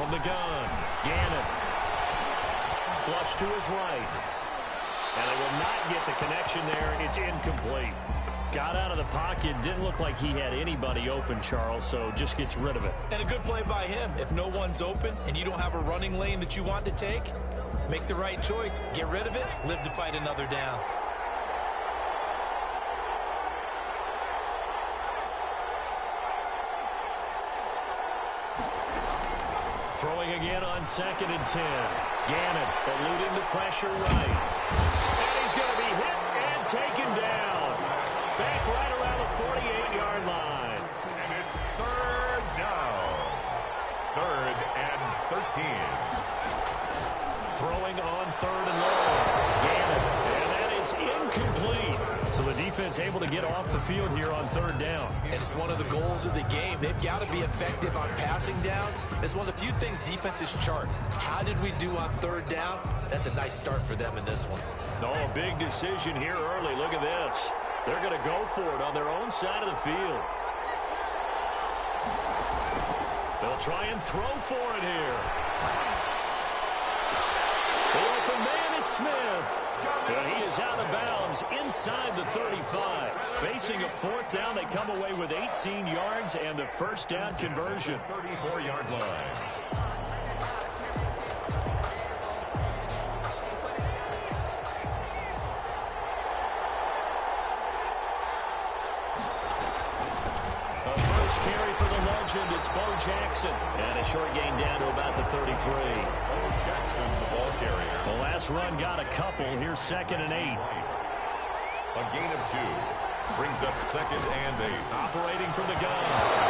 From the gun, Gannon. Flush to his right. And they will not get the connection there. It's incomplete. Got out of the pocket. Didn't look like he had anybody open, Charles, so just gets rid of it. And a good play by him. If no one's open and you don't have a running lane that you want to take, make the right choice. Get rid of it. Live to fight another down. Throwing again on 2nd and 10. Gannon eluding the pressure right. And he's going to be hit and taken down. Back right around the 48-yard line. And it's 3rd down. 3rd and 13. Throwing on 3rd and long. Gannon. And that is incomplete. So the defense able to get off the field here on 3rd down. And it's one of the goals of the game. They've got to be effective on passing downs. It's one of the few things defenses chart. How did we do on 3rd down? That's a nice start for them in this one. Oh, a big decision here early. Look at this. They're going to go for it on their own side of the field. They'll try and throw for it here. The open man is Smith. And he is out of bounds inside the 35. Facing a 4th down, they come away with 18 yards and the 1st down conversion. 34-yard line. A first carry for the legend. It's Bo Jackson. And a short gain down to about the 33. Bo Jackson, the ball carrier. The last run got a couple. Here's 2nd and 8. A gain of 2. Brings up 2nd and 8. Operating from the gun.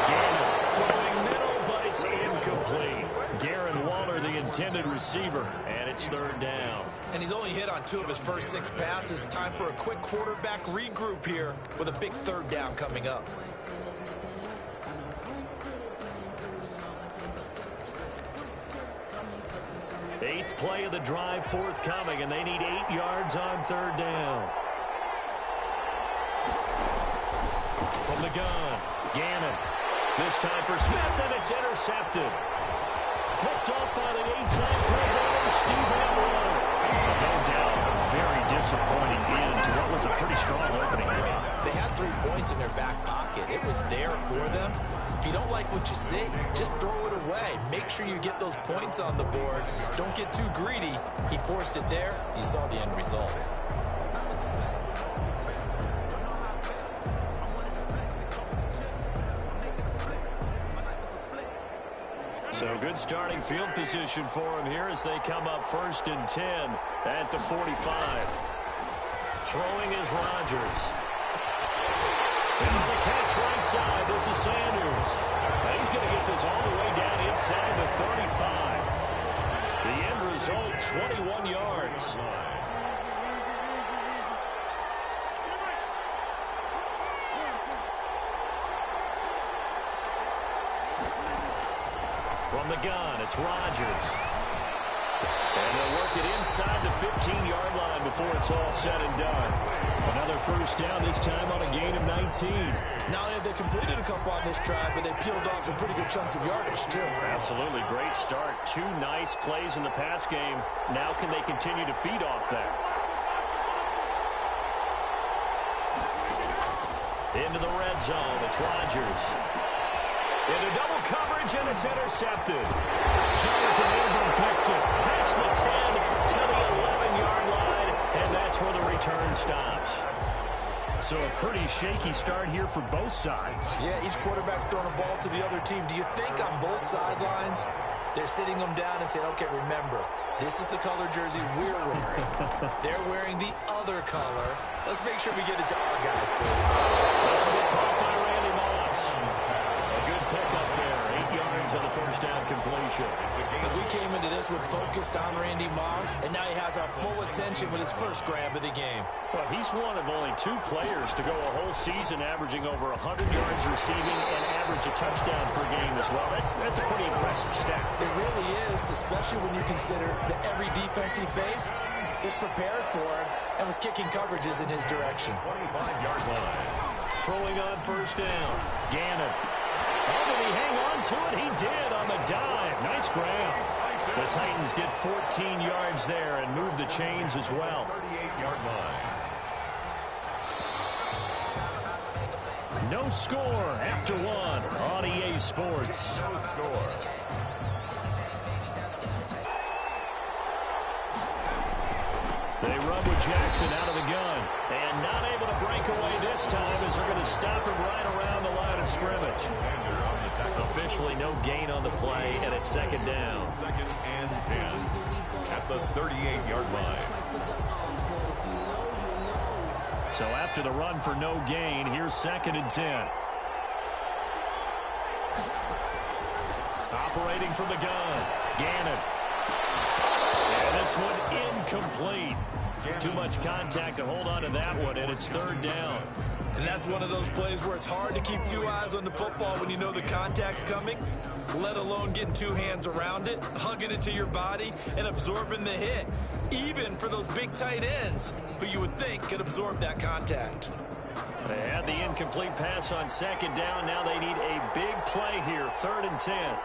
Gannon throwing middle, but it's incomplete. Darren Waller, the intended receiver, and it's 3rd down. And he's only hit on 2 of his first 6 passes. Time for a quick quarterback regroup here with a big 3rd down coming up. Eighth play of the drive forthcoming, and they need 8 yards on 3rd down. From the gun, Gannon. This time for Smith, and it's intercepted. Picked off by the 8-time Pro Bowler, Steve Atwater. No doubt a very disappointing end to what was a pretty strong opening drive. They had 3 points in their back pocket. It was there for them. If you don't like what you see, just throw it away. Make sure you get those points on the board. Don't get too greedy. He forced it there. You saw the end result. So good starting field position for him here as they come up 1st and 10 at the 45. Throwing is Rodgers. And on the catch right side, this is Sanders. And he's going to get this all the way down inside the 35. The end result, 21 yards. From the gun, it's Rodgers. And they'll work it inside the 15-yard line before it's all said and done. Another 1st down, this time on a gain of 19. Not only have they completed a couple on this drive, but they peeled off some pretty good chunks of yardage, too. Absolutely. Great start. 2 nice plays in the pass game. Now can they continue to feed off that? Into the red zone. It's Rodgers. Into double coverage, and it's intercepted. Jonathan Abram picks it past the 10 to the 11-yard line, and that's where the return stops. So a pretty shaky start here for both sides. Yeah, each quarterback's throwing a ball to the other team. Do you think on both sidelines they're sitting them down and saying, okay, remember, this is the color jersey we're wearing. They're wearing the other color. Let's make sure we get it to our guys, please. This will be caught by Randy Moss. A good pickup there. 8 yards on the 1st down completion. We came into this one focused on Randy Moss, and now he has our full attention with his first grab of the game. Well, he's one of only 2 players to go a whole season averaging over 100 yards receiving and average a touchdown per game as well. That's a pretty impressive stat. It really is, especially when you consider that every defense he faced was prepared for him and was kicking coverages in his direction. 25-yard line. Throwing on 1st down. Gannon. Oh, did he hang on to it? He did on the dive. Nice grab. The Titans get 14 yards there and move the chains as well. 38-yard line. No score after one on EA Sports. No score. They run with Jackson out of the gun. And not able to break away this time as they're going to stop him right around the line of scrimmage. Officially no gain on the play, and it's second down. Second and 10 at the 38-yard line. So after the run for no gain, here's second and 10. Operating from the gun, Gannon. And this one incomplete. Too much contact to hold on to that one, and it's third down. And that's one of those plays where it's hard to keep two eyes on the football when you know the contact's coming, let alone getting two hands around it, hugging it to your body, and absorbing the hit, even for those big tight ends who you would think could absorb that contact. They had the incomplete pass on second down. Now they need a big play here, third and 10.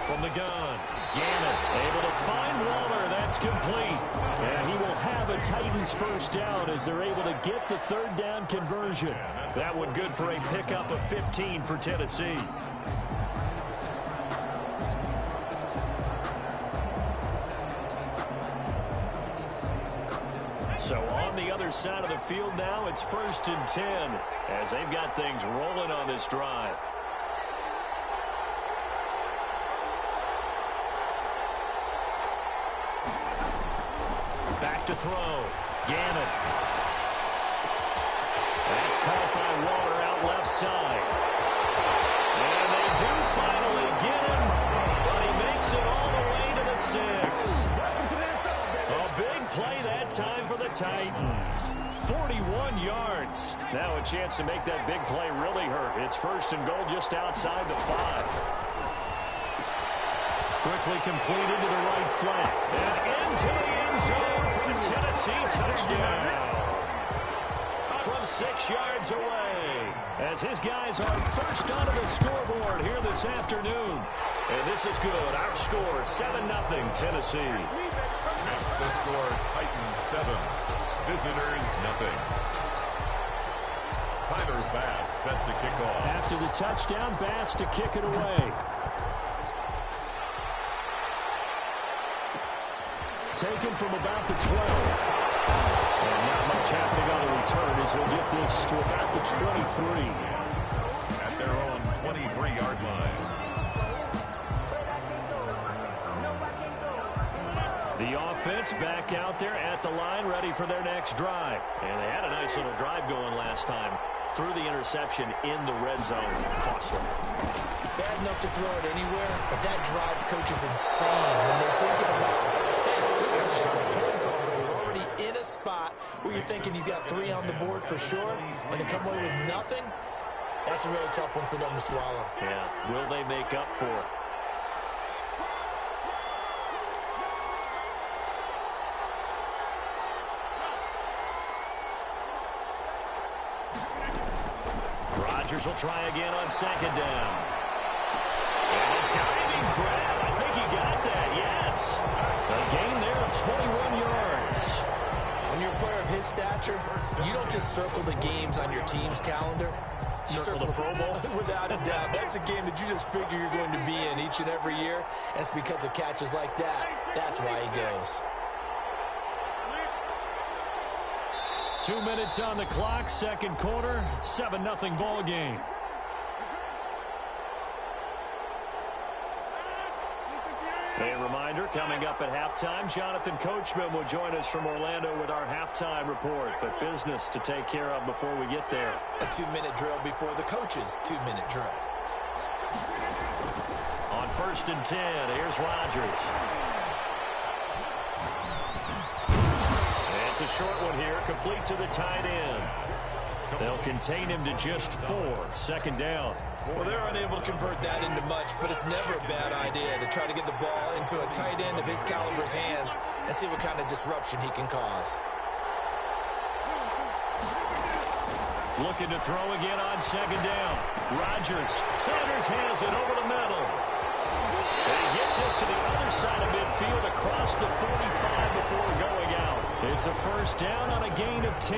From the gun, Gannon able to find Waller. That's complete. And he will have a Titans first down as they're able to get the third down conversion. That one good for a pickup of 15 for Tennessee. So on the other side of the field now, it's first and 10 as they've got things rolling on this drive. Back to throw. Gannon. That's caught by Waller out left side. And they do finally get him, but he makes it all the way to the 6. A big play that time for the Titans. 41 yards. Now a chance to make that big play really hurt. It's first and goal just outside the 5. Quickly completed to the right flank. And into the end zone for the Tennessee touchdown. From 6 yards away. As his guys are first onto the scoreboard here this afternoon. And this is good. Our score, 7-0 Tennessee. That's the score, Titans 7. Visitors nothing. Tyler Bass set to kick off. After the touchdown, Bass to kick it away. Taken from about the 12. And not much happening on the return as he'll get this to about the 23. At their own 23-yard line. The offense back out there at the line, ready for their next drive. And they had a nice little drive going last time. Threw the interception in the red zone. Costly. Bad enough to throw it anywhere, but that drives coaches insane when they're thinking about, points already. We're already in a spot where you're thinking you've got 3 on the board for sure, and to come away with nothing, that's a really tough one for them to swallow. Yeah, will they make up for it? Rodgers will try again on second down. And a diving grab. I think he got that, yes. A gain there of 21 yards. When you're a player of his stature, you don't just circle the games on your team's calendar. You Circle the Pro Bowl? Without a doubt. That's a game that you just figure you're going to be in each and every year. And it's because of catches like that. That's why he goes. 2 minutes on the clock, second quarter, 7-0 ball game. A reminder, coming up at halftime, Jonathan Coachman will join us from Orlando with our halftime report. But business to take care of before we get there. A 2-minute drill before the coach's 2-minute drill. On first and 10, here's Rodgers. It's a short one here, complete to the tight end. They'll contain him to just 4, second down. Well, they're unable to convert that into much, but it's never a bad idea to try to get the ball into a tight end of his caliber's hands and see what kind of disruption he can cause. Looking to throw again on second down. Rodgers. Sanders has it over the middle. And he gets us to the other side of midfield across the 45 before going out. It's a first down on a gain of 10.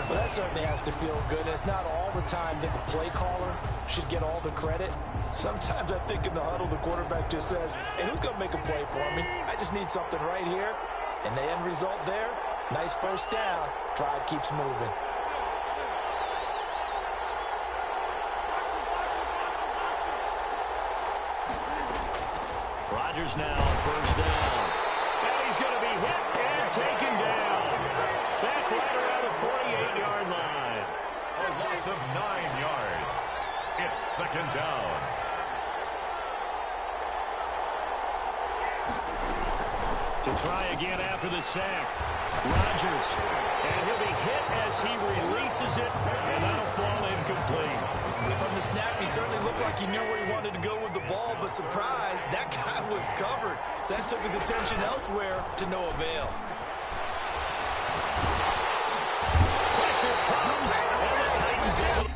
Well, that certainly has to feel good. And it's not all the time that the play caller should get all the credit. Sometimes I think in the huddle, the quarterback just says, hey, who's going to make a play for me? I just need something right here. And the end result there, nice first down. Drive keeps moving. Rodgers now on first down. And he's going to be hit and taken down. Back right around the 48-yard line. A loss of 9 yards. It's second down. To try again after the sack. Rodgers. And he'll be hit as he releases it. And that'll fall incomplete. From the snap, he certainly looked like he knew where he wanted to go with the ball, but surprise, that guy was covered. So that took his attention elsewhere to no avail. Pressure comes, and the Titans able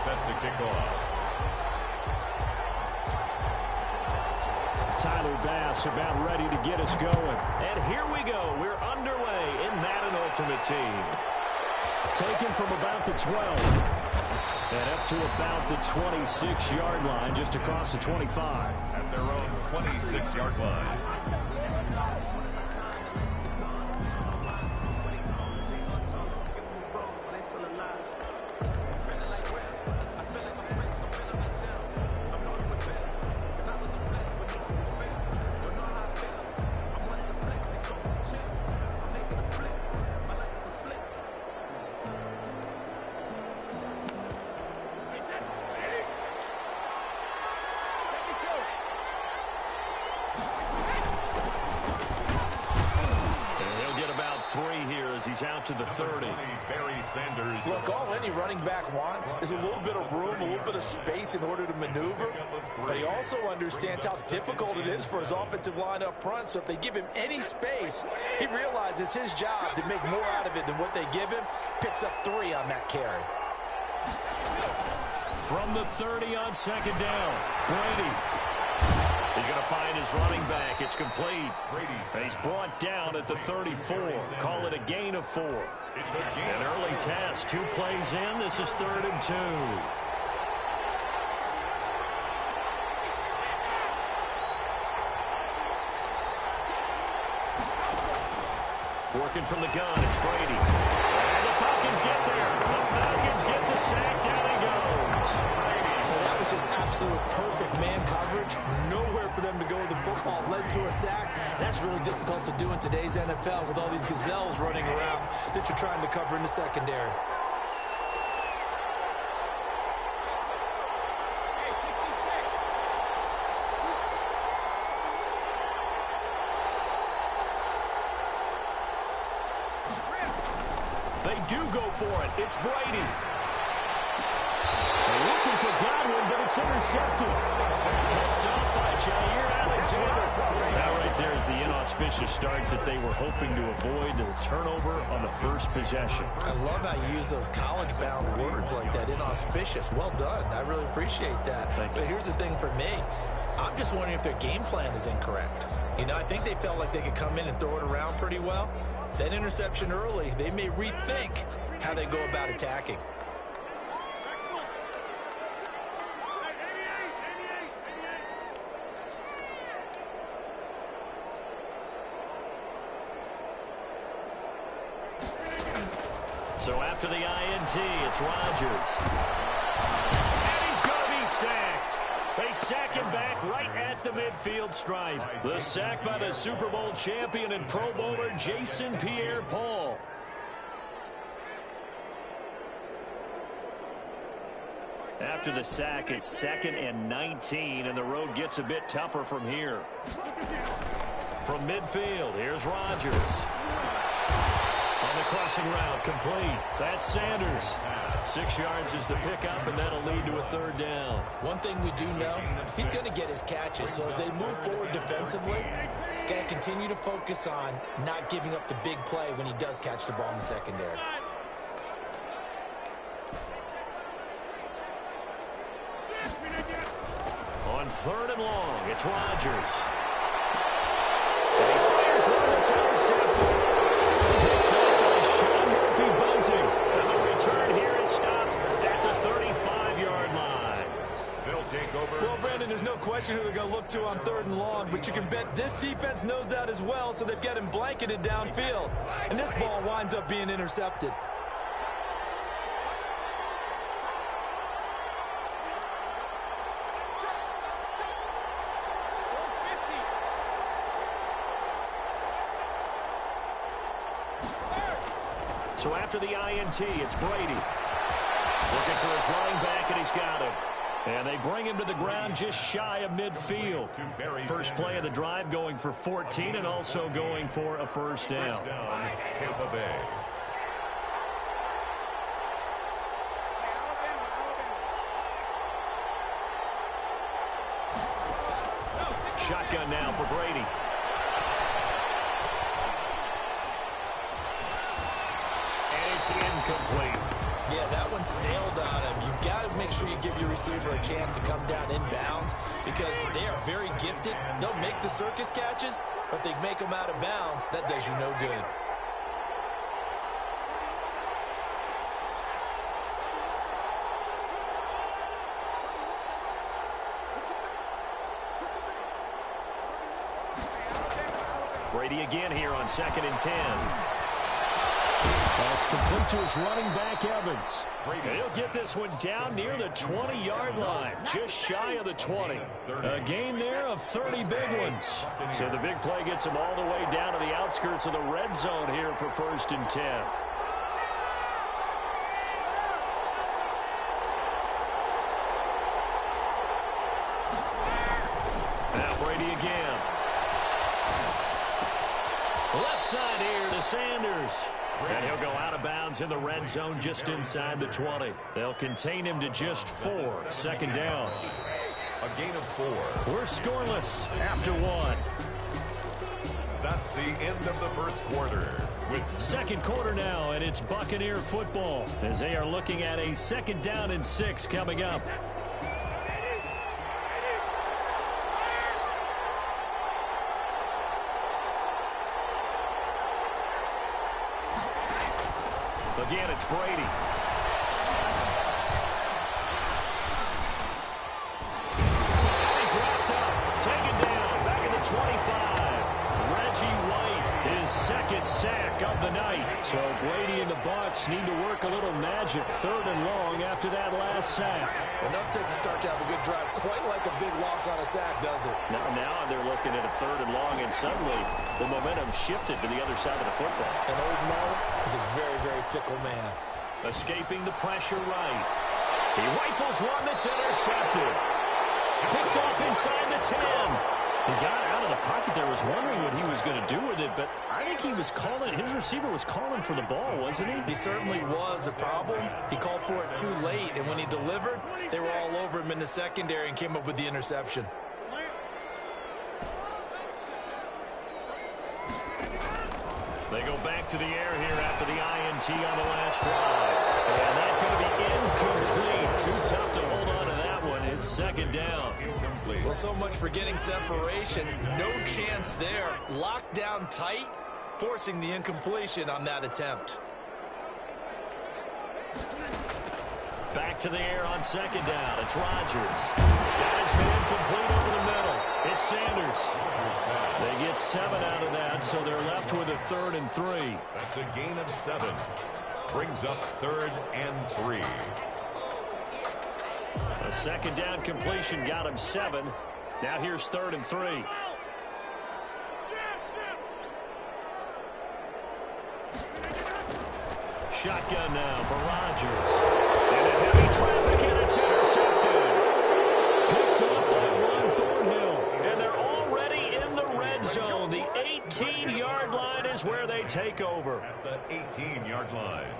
set to kick off. Tyler Bass about ready to get us going. And here we go. We're underway in Madden Ultimate Team. Taken from about the 12. And up to about the 26-yard line, just across the 25. At their own 26-yard line. He's out to the 30. Look, all any running back wants is a little bit of room, a little bit of space in order to maneuver. But he also understands how difficult it is for his offensive line up front. So if they give him any space, he realizes his job to make more out of it than what they give him. Picks up 3 on that carry. From the 30 on second down, Brady. He's going to find his running back. It's complete. He's brought down at the 34. Call it a gain of 4. An early test. 2 plays in. This is 3rd and 2. Working from the gun. It's Brady. And the Falcons get there. The Falcons get the sack. Down he goes. Well, that was just absolute perfect man coverage. Nowhere for them to go with the football. Led to a sack. That's really difficult to do in today's NFL with all these gazelles running around that you're trying to cover in the secondary. They do go for it. It's Brady. Looking for Godwin, but it's intercepted. Picked up by Jair Alexander. That right there is the inauspicious start that they were hoping to avoid, the turnover on the first possession. I love how you use those college-bound words like that, inauspicious. Well done. I really appreciate that. But here's the thing for me. I'm just wondering if their game plan is incorrect. You know, I think they felt like they could come in and throw it around pretty well. That interception early, they may rethink how they go about attacking. So after the INT, it's Rodgers. And he's going to be sacked. They sack him back right at the midfield stripe. The sack by the Super Bowl champion and Pro Bowler Jason Pierre-Paul. After the sack, it's 2nd and 19, and the road gets a bit tougher from here. From midfield, here's Rodgers. On the crossing route, complete. That's Sanders. 6 yards is the pickup, and that'll lead to a 3rd down. One thing we do know, he's going to get his catches. So as they move forward defensively, got to continue to focus on not giving up the big play when he does catch the ball in the secondary. On 3rd and long, it's Rodgers. And he fires one that's intercepted. Picked up by Sean Murphy-Bunting. And the return here is stopped at the 35-yard line. They'll take over. Well, Brandon, there's no question who they're going to look to on 3rd and long, but you can bet this defense knows that as well, so they've got him blanketed downfield. And this ball winds up being intercepted. So after the INT, it's Brady. Looking for his running back, and he's got him. And they bring him to the ground just shy of midfield. First play of the drive going for 14 and also going for a 1st down. Tampa Bay. Shotgun now for Brady. And it's incomplete. Yeah, that one sailed on him. You've got to make sure you give your receiver a chance to come down inbounds because they are very gifted. They'll make the circus catches, but they make them out of bounds. That does you no good. Brady again here on 2nd and 10. That's complete to his running back, Evans. He'll get this one down near the 20-yard line, just shy of the 20. A gain there of 30 big ones. So the big play gets him all the way down to the outskirts of the red zone here for 1st and 10. Now Brady again. Left side here to Sanders. And he'll go out of bounds in the red zone just inside the 20. They'll contain him to just 4. 2nd down. A gain of 4. We're scoreless after 1. That's the end of the first quarter. With 2nd quarter now, and it's Buccaneer football as they are looking at a 2nd down and 6 coming up. Again, it's Brady. He's wrapped up, taken down, back at the 25. Reggie White, his 2nd sack of the night. So Brady and the Bucs need to work a little magic 3rd and long after that last sack. Enough to start to have a good drive, quite like a big loss on a sack, does it? Now they're looking at a 3rd and long, and suddenly the momentum shifted to the other side of the football. And old Mo is a very, very fickle man. Escaping the pressure right. He rifles one that's intercepted. Picked off inside the 10. He got out of the pocket there, was wondering what he was going to do with it, but I think he was calling, his receiver was calling for the ball, wasn't he? He certainly was. The problem, he called for it too late, and when he delivered, they were all over him in the secondary and came up with the interception. They go back to the air here after the INT on the last drive. And that's going to be incomplete. Too tough to hold on to that one. It's 2nd down. Well, so much for getting separation. No chance there. Locked down tight, forcing the incompletion on that attempt. Back to the air on 2nd down. It's Rodgers. Got his man complete over the middle. It's Sanders. They get 7 out of that, so they're left with a 3rd and 3. That's a gain of 7. Brings up 3rd and 3. A 2nd down completion got him 7. Now here's 3rd and 3. Shotgun now for Rodgers. And a heavy traffic, and it's intercepted. Picked up by Ron Thornhill. And they're already in the red zone. The 18-yard line is where they take over. At the 18-yard line.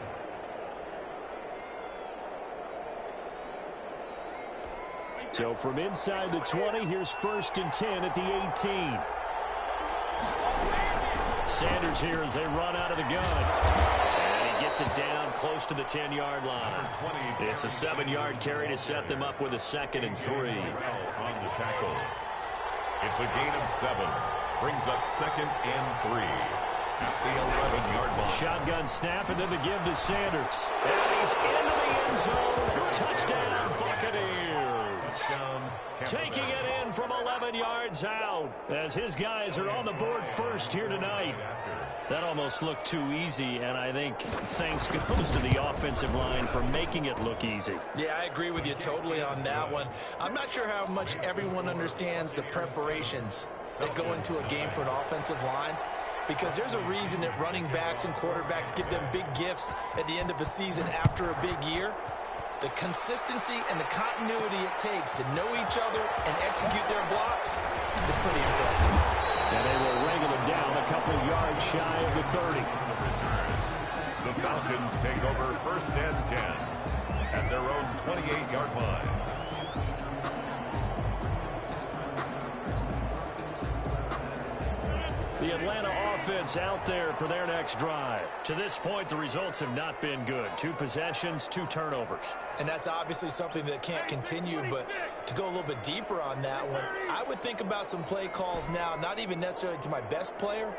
So from inside the 20, here's 1st and 10 at the 18. Sanders here as they run out of the gun. And he gets it down close to the 10-yard line. It's a 7-yard carry to set them up with a 2nd and 3. On the tackle. It's a gain of 7. Brings up 2nd and 3. At the 11-yard line. Shotgun snap, and then the give to Sanders. And he's into the end zone. Touchdown, Buccaneers. Touchdown. Taking it in from 11 yards out as his guys are on the board first here tonight. That almost looked too easy, and I think thanks goes to the offensive line for making it look easy. Yeah, I agree with you totally on that one. I'm not sure how much everyone understands the preparations that go into a game for an offensive line, because there's a reason that running backs and quarterbacks give them big gifts at the end of the season after a big year. The consistency and the continuity it takes to know each other and execute their blocks is pretty impressive. And they will wrangle him down a couple yards shy of the 30. The Falcons take over 1st and 10 at their own 28-yard line. The Atlanta offense out there for their next drive. To this point, the results have not been good. 2 possessions, 2 turnovers. And that's obviously something that can't continue, but to go a little bit deeper on that one, I would think about some play calls now, not even necessarily to my best player,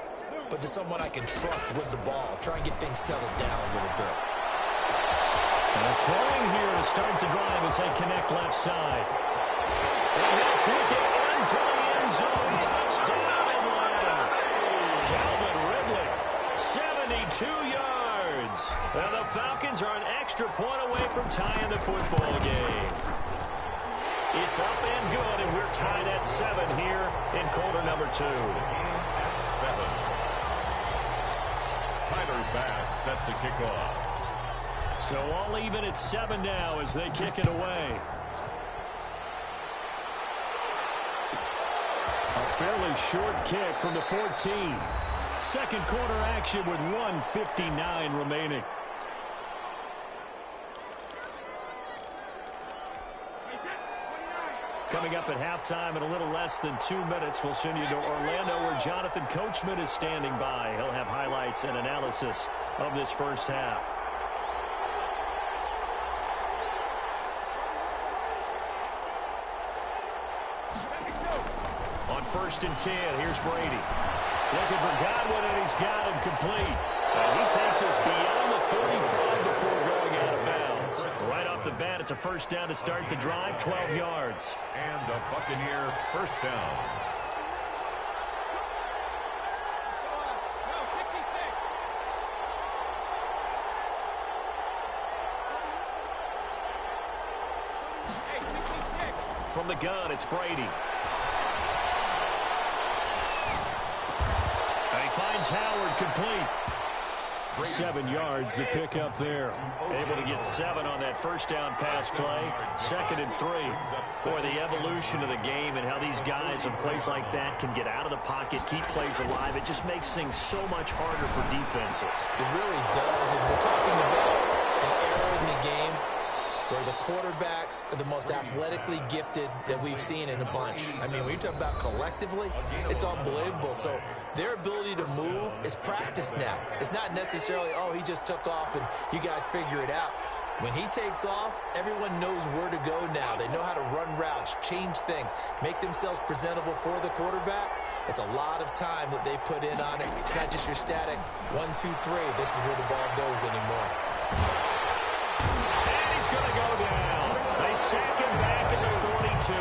but to someone I can trust with the ball. Try and get things settled down a little bit. And throwing here to start the drive as they connect left side. And they'll take it into the end zone. Touchdown Atlanta. Calvin Ridley, 72 yards. And the Falcons are an extra point away from tying the football game. It's up and good, and we're tied at 7 here in quarter number 2. At 7. Tyler Bass set to kick off. So all even at 7 now as they kick it away. A fairly short kick from the 14. Second quarter action with 1:59 remaining. Coming up at halftime in a little less than 2 minutes, we'll send you to Orlando where Jonathan Coachman is standing by. He'll have highlights and analysis of this first half. On 1st and 10, here's Brady. Looking for Godwin, and he's got him complete. And he takes us beyond the 35 before going out of bounds. Right off the bat, it's a first down to start the drive, 12 yards. And a Buccaneer first down. From the gun, it's Brady. And he finds Howard complete. 7 yards, the pickup there. Able to get 7 on that first down pass play. 2nd and 3. Boy, the evolution of the game and how these guys in plays like that can get out of the pocket, keep plays alive. It just makes things so much harder for defenses. It really does, and we're talking about an era in the game where the quarterbacks are the most athletically gifted that we've seen in a bunch. I mean, when you talk about collectively, it's unbelievable. So their ability to move is practiced now. It's not necessarily, oh, he just took off and you guys figure it out. When he takes off, everyone knows where to go now. They know how to run routes, change things, make themselves presentable for the quarterback. It's a lot of time that they put in on it. It's not just your static 1, 2, 3. This is where the ball goes anymore. He's going to go down. They sack him back at the 42.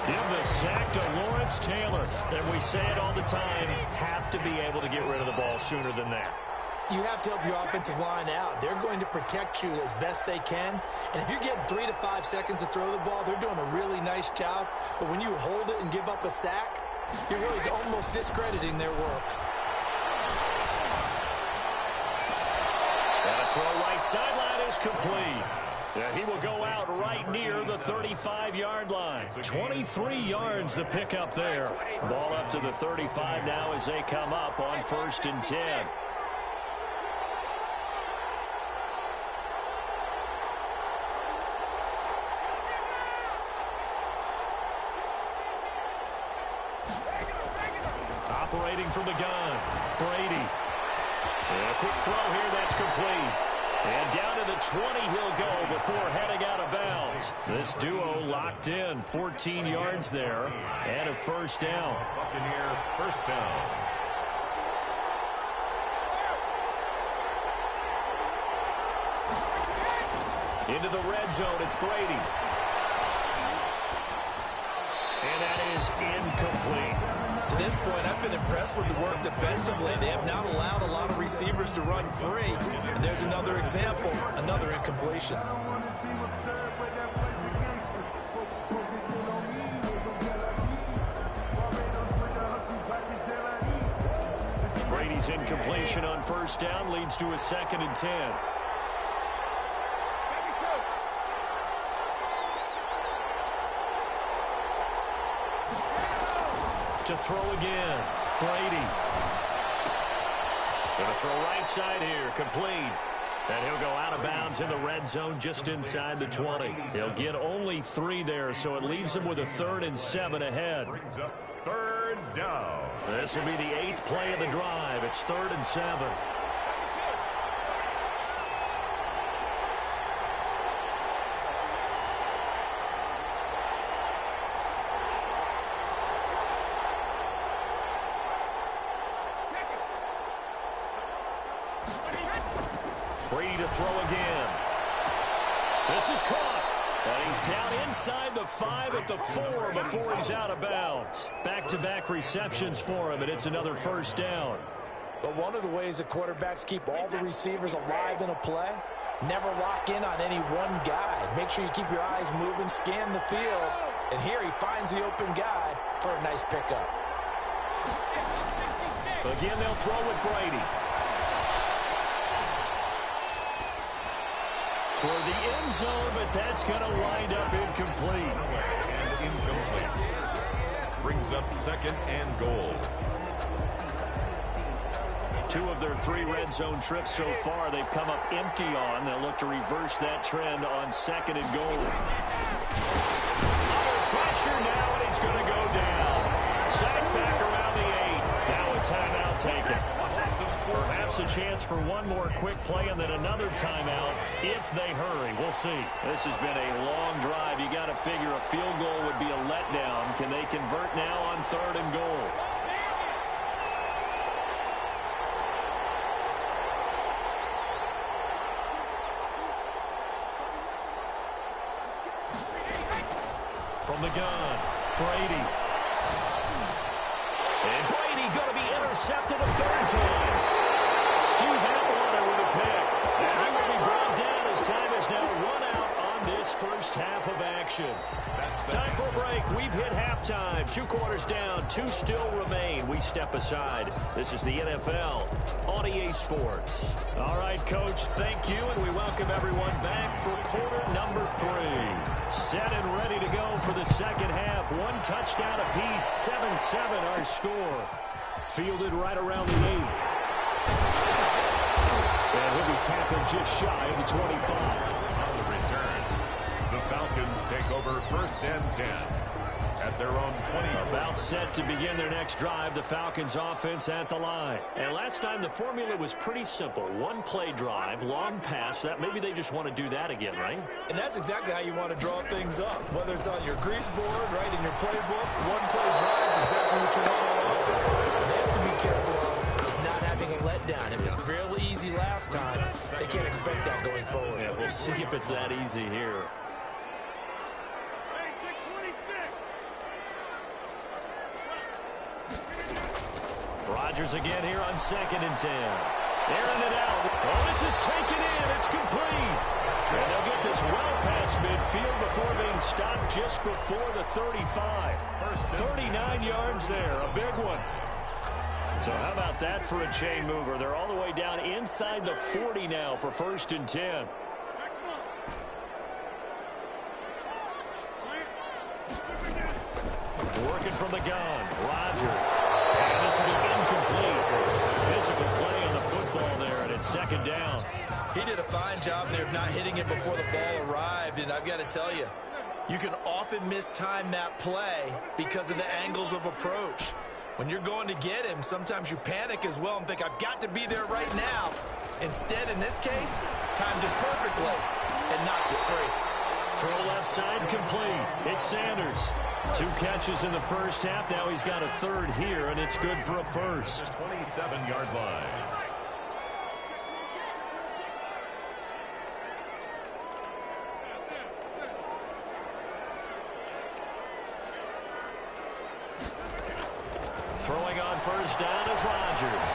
Give the sack to Lawrence Taylor. And we say it all the time, have to be able to get rid of the ball sooner than that. You have to help your offensive line out. They're going to protect you as best they can. And if you're getting 3 to 5 seconds to throw the ball, they're doing a really nice job. But when you hold it and give up a sack, you're really almost discrediting their work. And a throw right sideline is complete. And he will go out right near the 35-yard line. 23 yards the pickup there. Ball up to the 35 now as they come up on 1st and 10. Operating from the gun, Brady. And a quick throw here, that's complete. And down to the 20 he'll go before heading out of bounds. This duo locked in, 14 yards there, and a first down. Buccaneer first down. Into the red zone, it's Brady. And that is incomplete. To this point, I've been impressed with the work defensively. They have not allowed a lot of receivers to run free. And there's another example, another incompletion. Brady's incompletion on first down leads to a 2nd and 10. To throw again, Brady. Gonna throw right side here, complete. And he'll go out of bounds in the red zone just inside the 20. He'll get only 3 there, so it leaves him with a 3rd and 7 ahead. Brings up 3rd down. This will be the 8th play of the drive. It's 3rd and 7. Brady to throw again. This is caught. And he's down inside the 5 at the 4 before he's out of bounds. Back-to-back receptions for him, and it's another first down. But one of the ways that quarterbacks keep all the receivers alive in a play, never lock in on any one guy. Make sure you keep your eyes moving, scan the field. And here he finds the open guy for a nice pickup. Again, they'll throw with Brady. Toward the end zone, but that's going to wind up incomplete. And incomplete. Brings up 2nd and goal. 2 of their 3 red zone trips so far they've come up empty on. They'll look to reverse that trend on 2nd and goal. Under pressure now, and he's going to go down. Sacked back around the 8. Now a timeout taken. Perhaps a chance for one more quick play and then another timeout if they hurry. We'll see. This has been a long drive. You got to figure a field goal would be a letdown. Can they convert now on 3rd and goal? From the gun, Brady. And Brady going to be intercepted a 3rd time. Steve Atwater with a pick. And he will be brought down as time is now run out on this first half of action. Time for a break. We've hit halftime. 2 quarters down. 2 still remain. We step aside. This is the NFL on EA Sports. All right, Coach, thank you, and we welcome everyone back for quarter number 3. Set and ready to go for the second half. 1 touchdown apiece. 7-7 our score. Fielded right around the 8. And he'll be tackled just shy of the 25. On the return, the Falcons take over 1st and 10 at their own 20. About set to begin their next drive. The Falcons offense at the line. And last time the formula was pretty simple. 1 play drive, long pass. That maybe they just want to do that again, right? And that's exactly how you want to draw things up. Whether it's on your grease board, right, in your playbook, 1 play drive is exactly what you want on offense. What they have to be careful of is not having a letdown. It was fairly easy last time. They can't expect that going forward. Yeah, we'll see if it's that easy here. Rodgers again here on 2nd and 10. Airing it out. Oh, this is taken in. It's complete. And they'll get this well past midfield before being stopped just before the 35. 39 yards there. A big one. So how about that for a chain mover? They're all the way down inside the 40 now for 1st and 10. Working from the gun. Rodgers. And this will be incomplete. Physical play on the football there, and it's 2nd down. He did a fine job there of not hitting it before the ball arrived, and I've got to tell you, you can often mistime that play because of the angles of approach. When you're going to get him, sometimes you panic as well and think, I've got to be there right now. Instead, in this case, timed it perfectly and knocked it free. Throw left side complete. It's Sanders. 2 catches in the first half. Now he's got a 3rd here, and it's good for a first. 27-yard line. Throwing on first down is Rodgers.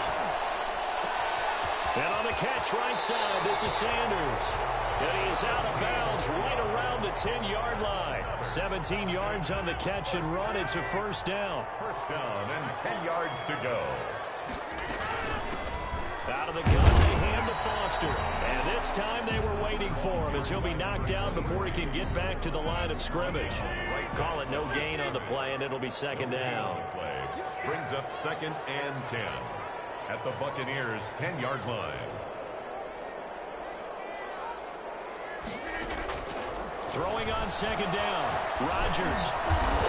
And on the catch right side, this is Sanders. And he is out of bounds right around the 10-yard line. 17 yards on the catch and run. It's a first down. First down and 10 yards to go. Out of the gun, they hand to Foster. And this time they were waiting for him as he'll be knocked down before he can get back to the line of scrimmage. Call it no gain on the play, and it'll be 2nd down. Play brings up 2nd and 10 at the Buccaneers' 10-yard line. Throwing on 2nd down. Rodgers.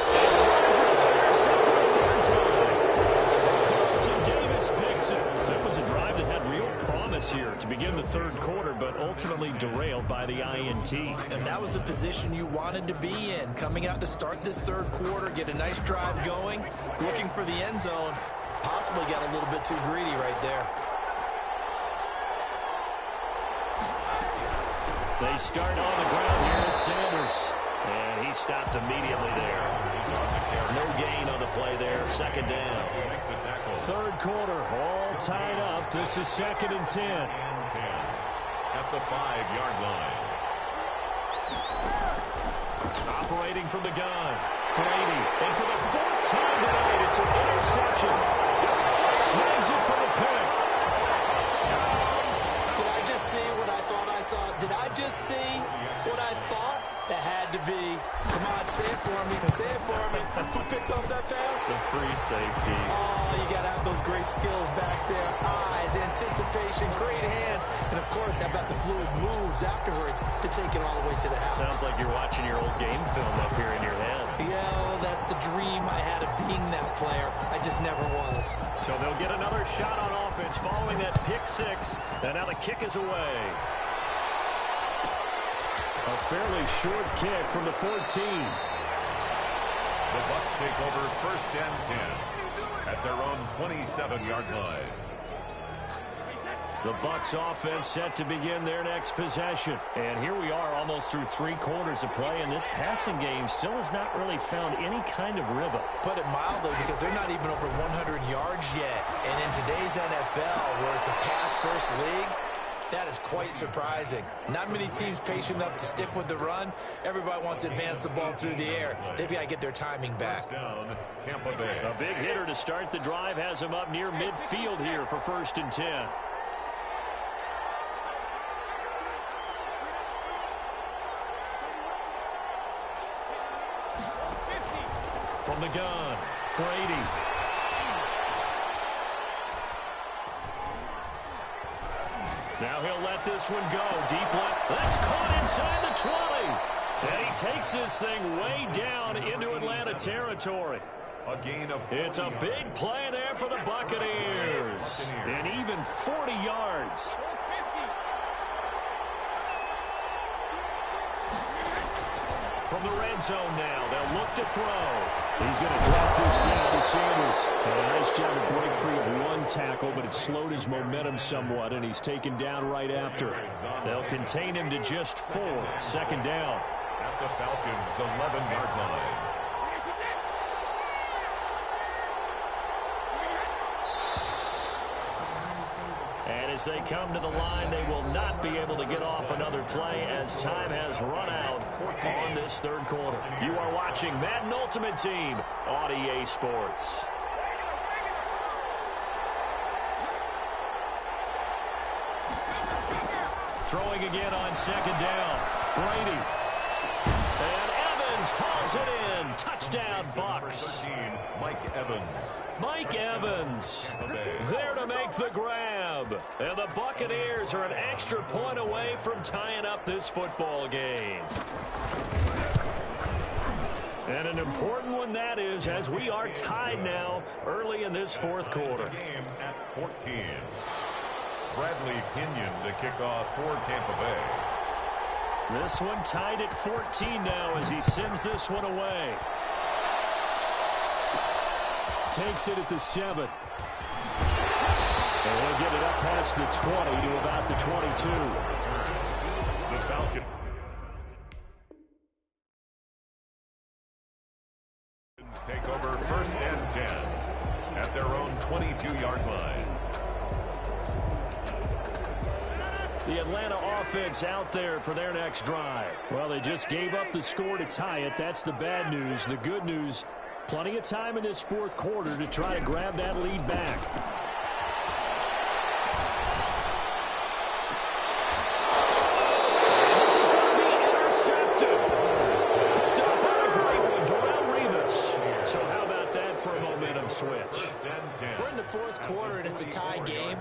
And Rodgers intercepted a 3rd time. plays here to begin the third quarter, but ultimately derailed by the INT. And that was the position you wanted to be in. Coming out to start this third quarter, get a nice drive going, looking for the end zone. Possibly got a little bit too greedy right there. They start on the ground here at Sanders. And he stopped immediately there. No gain on the play there. Second down. Third quarter, all tied up. This is 2nd and 10. At the 5-yard line. Operating from the gun. Brady. And for the 4th time tonight, it's an interception. Snags it for the pick. Did I just see what I thought I saw? Did I just see what I thought? That had to be. Come on, say it for me. Say it for me. Who picked up that pass? A free safety. Oh, you got to have those great skills back there. Eyes, anticipation, great hands. And, of course, how about the fluid moves afterwards to take it all the way to the house? Sounds like you're watching your old game film up here in your head. Yeah, that's the dream I had of being that player. I just never was. So they'll get another shot on offense following that pick 6. And now the kick is away. A fairly short kick from the 14. The Bucs take over 1st and 10 at their own 27-yard line. The Bucs offense set to begin their next possession. And here we are almost through 3 quarters of play, and this passing game still has not really found any kind of rhythm. Put it mildly, because they're not even over 100 yards yet. And in today's NFL, where it's a pass-first league, that is quite surprising. Not many teams patient enough to stick with the run. Everybody wants to advance the ball through the air. They've got to get their timing back. Down, Tampa Bay. A big hitter to start the drive has him up near midfield here for 1st and 10. From the gun, Brady. Now he'll let this one go. Deep left. That's caught inside the 20. And he takes this thing way down into Atlanta territory. A gain of It's a big play there for the Buccaneers. And even 40 yards. From the red zone now, they'll look to throw. He's going to drop this down to Sanders. And a nice job to break free of 1 tackle, but it slowed his momentum somewhat, and he's taken down right after. They'll contain him to just 4. 2nd down. At the Falcons' 11-yard line. And as they come to the line, they will not be able to get off another play as time has run out on this third quarter. You are watching Madden Ultimate Team on EA Sports. Throwing again on 2nd down. Brady. And Evans hauls it in. Touchdown, Bucs. 13, Mike Evans. Mike Evans there to make the grab. And the Buccaneers are an extra point away from tying up this football game. And an important one that is, as we are tied now early in this 4th quarter. Game at 14. Bradley Pinion to kick off for Tampa Bay. This one tied at 14 now as he sends this one away. Takes it at the 7. And he'll get it up past the 20 to about the 22. The Falcons take over 1st and 10 at their own 22-yard line. The Atlanta offense out there for their next drive. Well, they just gave up the score to tie it. That's the bad news. The good news, plenty of time in this 4th quarter to try to grab that lead back. And this is going to be intercepted. Picked up by a great one, Darrelle Revis. So how about that for a momentum switch? We're in the 4th quarter, and it's a tie game.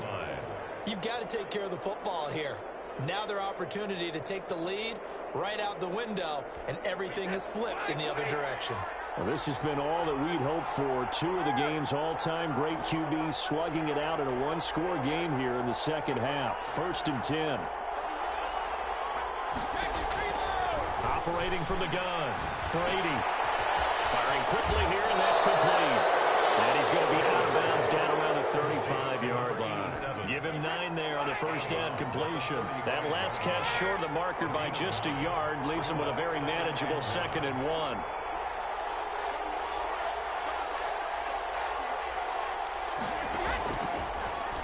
You've got to take care of the football here. Now their opportunity to take the lead right out the window, and everything is flipped in the other direction. Well, this has been all that we'd hoped for. Two of the game's all-time great QBs slugging it out in a one-score game here in the second half. 1st and 10. Operating from the gun, Brady. Firing quickly here, and that's complete. And he's going to be out of bounds down around the 35-yard line. Give him 9 there on the first down completion. That last catch short of the marker by just a yard leaves him with a very manageable 2nd and 1.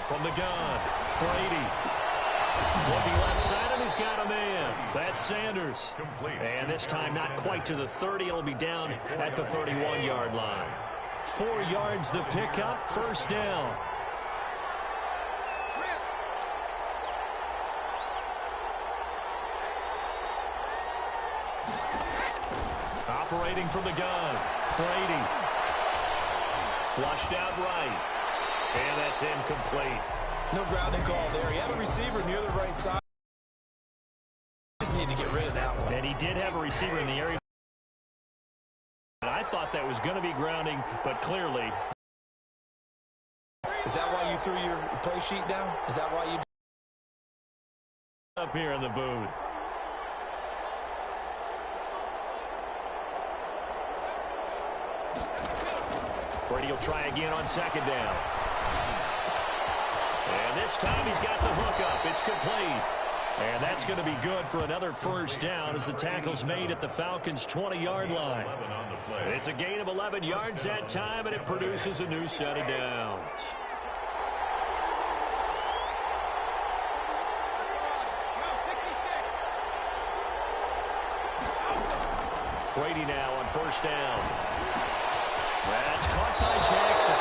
From the gun, Brady. Looking left side, and he's got a man. That's Sanders. And this time not quite to the 30. It'll be down at the 31-yard line. 4 yards the pickup, 1st down. Operating from the gun, Brady. Flushed out right. And that's incomplete. No grounding call there. He had a receiver near the right side. Just need to get rid of that one. And he did have a receiver in the area. I thought that was going to be grounding, but clearly. Is that why you threw your play sheet down? Is that why you... Up here in the booth. Brady will try again on 2nd down. And this time he's got the hook up. It's complete. And that's going to be good for another 1st down as the tackle's made at the Falcons' 20-yard line. It's a gain of 11 yards that time, and it produces a new set of downs. Brady now on 1st down. That's caught by Jackson.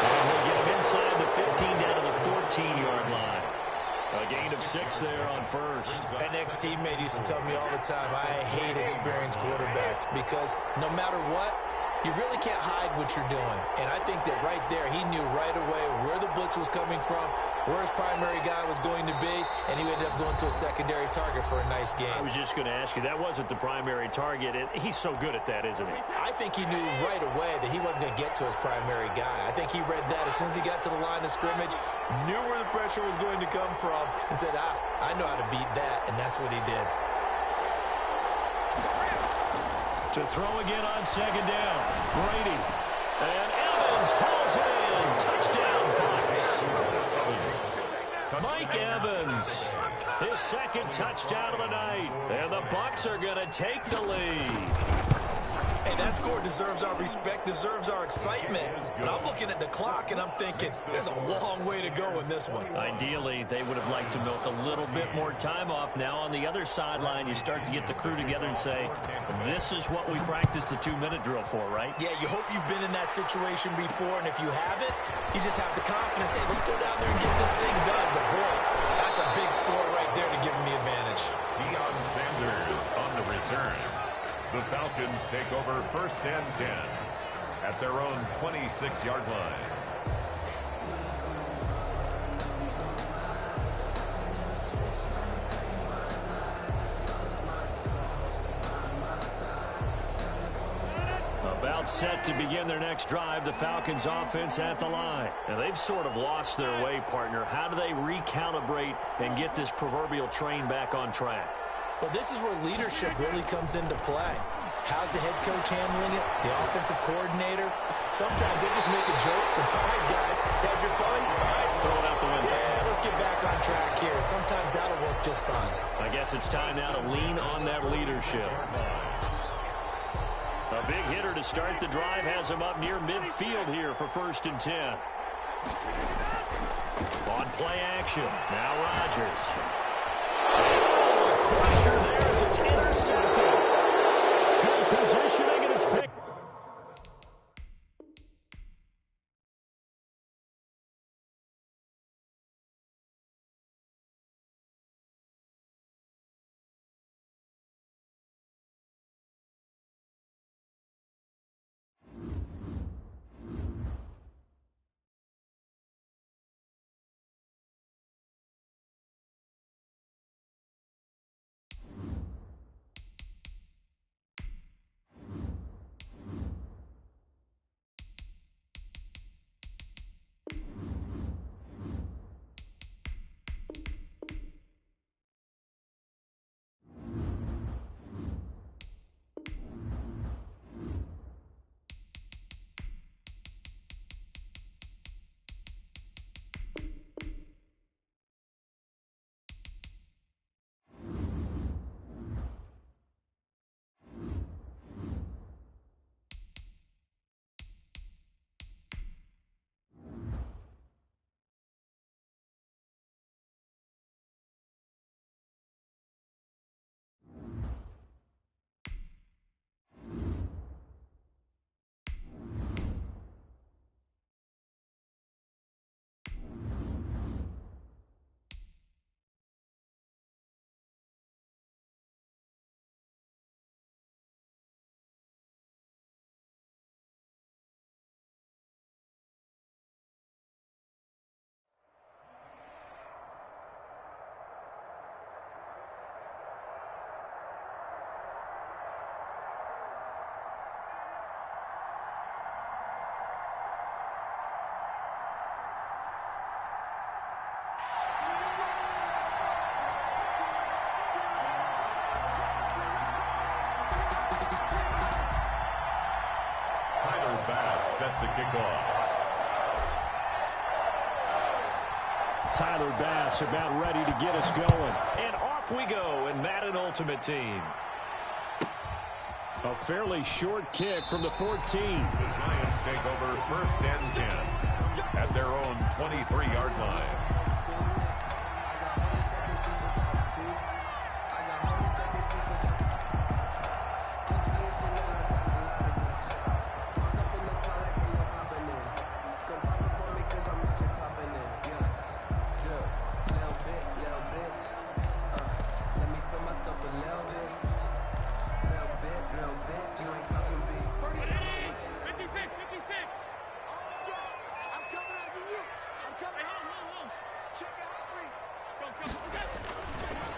And we'll get him inside the 15 down to the 14-yard line. A gain of 6 there on 1st. An ex-teammate used to tell me all the time, I hate experienced quarterbacks because no matter what, you really can't hide what you're doing. And I think that right there, he knew right away where the blitz was coming from, where his primary guy was going to be, and he ended up going to a secondary target for a nice game. I was just going to ask you, that wasn't the primary target. He's so good at that, isn't he? I think he knew right away that he wasn't going to get to his primary guy. I think he read that as soon as he got to the line of scrimmage, knew where the pressure was going to come from, and said, I know how to beat that, and that's what he did. To throw again on 2nd down. Brady. And Evans calls it in. Touchdown, Bucs. Mike Evans. His 2nd touchdown of the night. And the Bucs are going to take the lead. Hey, that score deserves our respect, deserves our excitement. But I'm looking at the clock, and I'm thinking, there's a long way to go in this one. Ideally, they would have liked to milk a little bit more time off. Now, on the other sideline, you start to get the crew together and say, this is what we practiced the 2-minute drill for, right? Yeah, you hope you've been in that situation before, and if you haven't, you just have the confidence, hey, let's go down there and get this thing done. But, boy, that's a big score right there to give them the advantage. Deion Sanders on the return. The Falcons take over 1st and 10 at their own 26-yard line. About set to begin their next drive, the Falcons offense at the line. And they've sort of lost their way, partner. How do they recalibrate and get this proverbial train back on track? Well, this is where leadership really comes into play. How's the head coach handling it? The offensive coordinator? Sometimes they just make a joke. All right, guys, had your fun? All right. Throw it out the window. Yeah, let's get back on track here. And sometimes that'll work just fine. I guess it's time now to lean on that leadership. A big hitter to start the drive has him up near midfield here for 1st and 10. On play action. Now Rodgers. Oh, a crusher there as it's intercepted. Good positioning, and it's picked. set to kick off. Tyler Bass about ready to get us going. And off we go in Madden Ultimate Team. A fairly short kick from the 14. The Giants take over 1st and 10 at their own 23-yard line.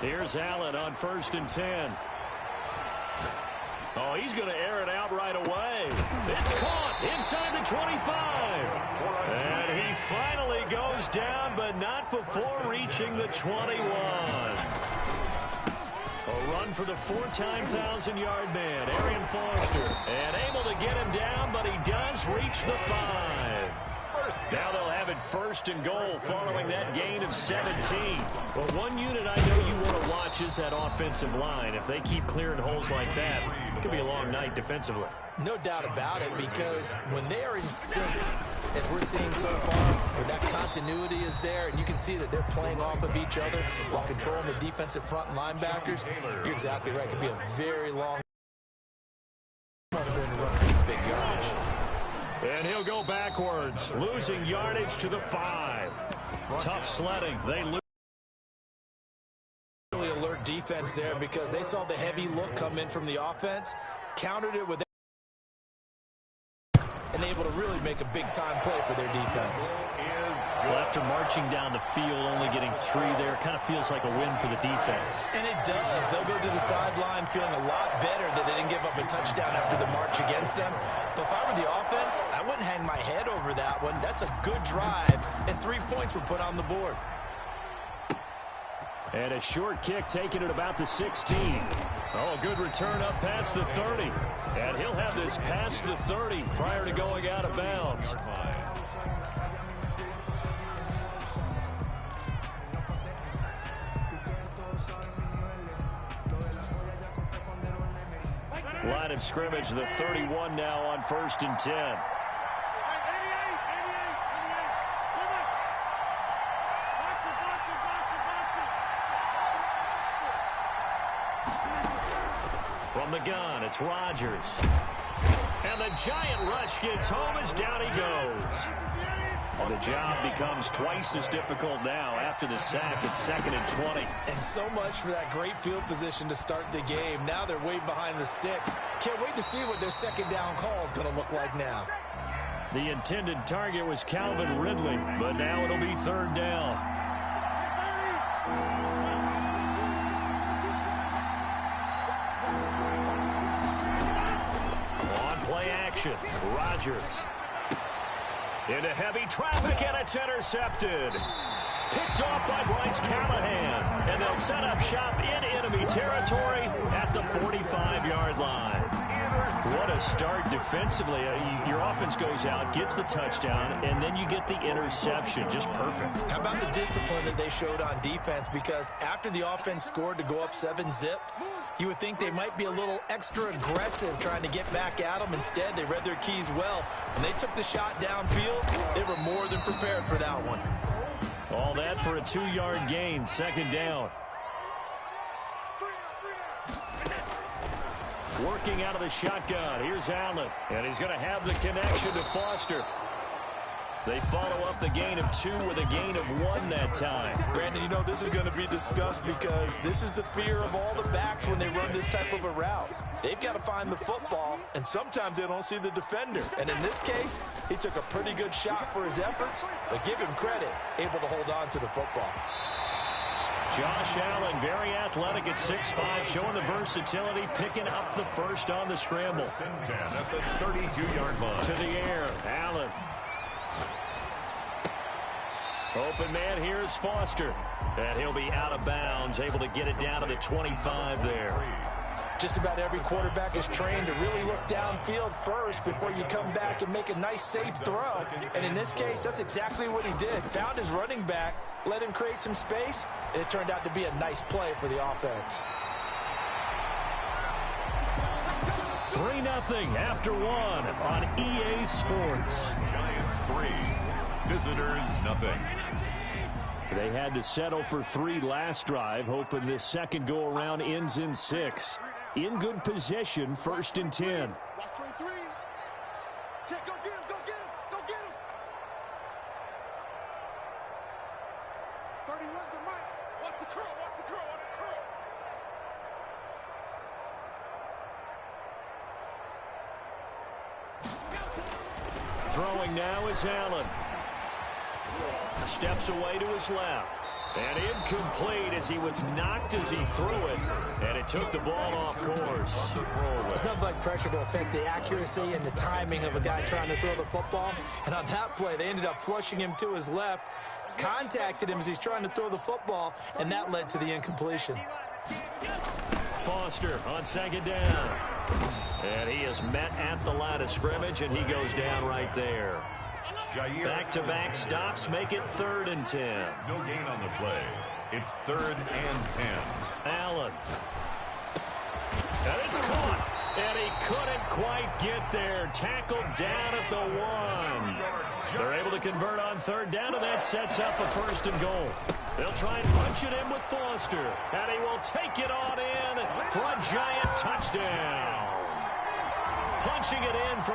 Here's Allen on 1st and 10. Oh, he's going to air it out right away. It's caught inside the 25. And he finally goes down, but not before reaching the 21. A run for the 4-time 1,000-yard man, Arian Foster. And able to get him down, but he does reach the 5. Now they'll have it 1st and goal following that gain of 17. But one unit I know you want to watch is that offensive line. If they keep clearing holes like that, it could be a long night defensively. No doubt about it, because when they are in sync, as we're seeing so far, where that continuity is there, and you can see that they're playing off of each other while controlling the defensive front linebackers, you're exactly right. It could be a very long going to run this big yardage. And he'll go backwards, losing yardage to the 5. Tough sledding. They lose. Really alert defense there because they saw the heavy look come in from the offense, countered it with and able to really make a big-time play for their defense. Well, after marching down the field, only getting 3 there, kind of feels like a win for the defense. And it does. They'll go to the sideline feeling a lot better that they didn't give up a touchdown after the march against them. But if I were the offense, I wouldn't hang my head over that one. That's a good drive, and 3 points were put on the board. And a short kick taken at about the 16. Oh, a good return up past the 30. And he'll have this past the 30 prior to going out of bounds. Line of scrimmage, the 31 now on 1st and 10. From the gun, it's Rodgers. And the giant rush gets home as down he goes. And the job becomes twice as difficult now after the sack. It's 2nd and 20. And so much for that great field position to start the game. Now they're way behind the sticks. Can't wait to see what their 2nd down call is going to look like now. The intended target was Calvin Ridley, but now it'll be 3rd down. On play action, Rodgers. Into heavy traffic, and it's intercepted. Picked off by Bryce Callahan. And they'll set up shop in enemy territory at the 45-yard line. What a start defensively. Your offense goes out, gets the touchdown, and then you get the interception. Just perfect. How about the discipline that they showed on defense? Because after the offense scored to go up 7-zip, you would think they might be a little extra aggressive trying to get back at them. Instead, they read their keys well. When they took the shot downfield, they were more than prepared for that one. All that for a 2-yard gain, 2nd down. Working out of the shotgun. Here's Allen. And he's going to have the connection to Foster. They follow up the gain of 2 with a gain of 1 that time. Brandon, you know this is going to be discussed because this is the fear of all the backs when they run this type of a route. They've got to find the football, and sometimes they don't see the defender. And in this case, he took a pretty good shot for his efforts, but give him credit, able to hold on to the football. Josh Allen, very athletic at 6'5", showing the versatility, picking up the first on the scramble. 10 at the 32-yard line. To the air, Allen. Open man, here's Foster. And he'll be out of bounds, able to get it down to the 25 there. Just about every quarterback is trained to really look downfield first before you come back and make a nice, safe throw. And in this case, that's exactly what he did. Found his running back, let him create some space, and it turned out to be a nice play for the offense. 3-0 after 1 on EA Sports. Giants 3, visitors nothing. They had to settle for 3 last drive, hoping this second go-around ends in 6. In good possession, 1st and 10. Watch 23. Check, go get him, go get him, go get him. 31's the mic. Watch the curl, watch the curl, watch the curl. Throwing now is Allen. Steps away to his left. And incomplete as he was knocked as he threw it. And it took the ball off course. It's nothing like pressure to affect the accuracy and the timing of a guy trying to throw the football. And on that play, they ended up flushing him to his left, contacted him as he's trying to throw the football, and that led to the incompletion. Foster on 2nd down. And he is met at the line of scrimmage, and he goes down right there. Back-to-back stops make it 3rd and 10. No gain on the play. It's 3rd and 10. Allen. And it's caught. And he couldn't quite get there. Tackled down at the 1. They're able to convert on 3rd down, and that sets up a 1st and goal. They'll try and punch it in with Foster. And he will take it on in for a Giant touchdown. Punching it in for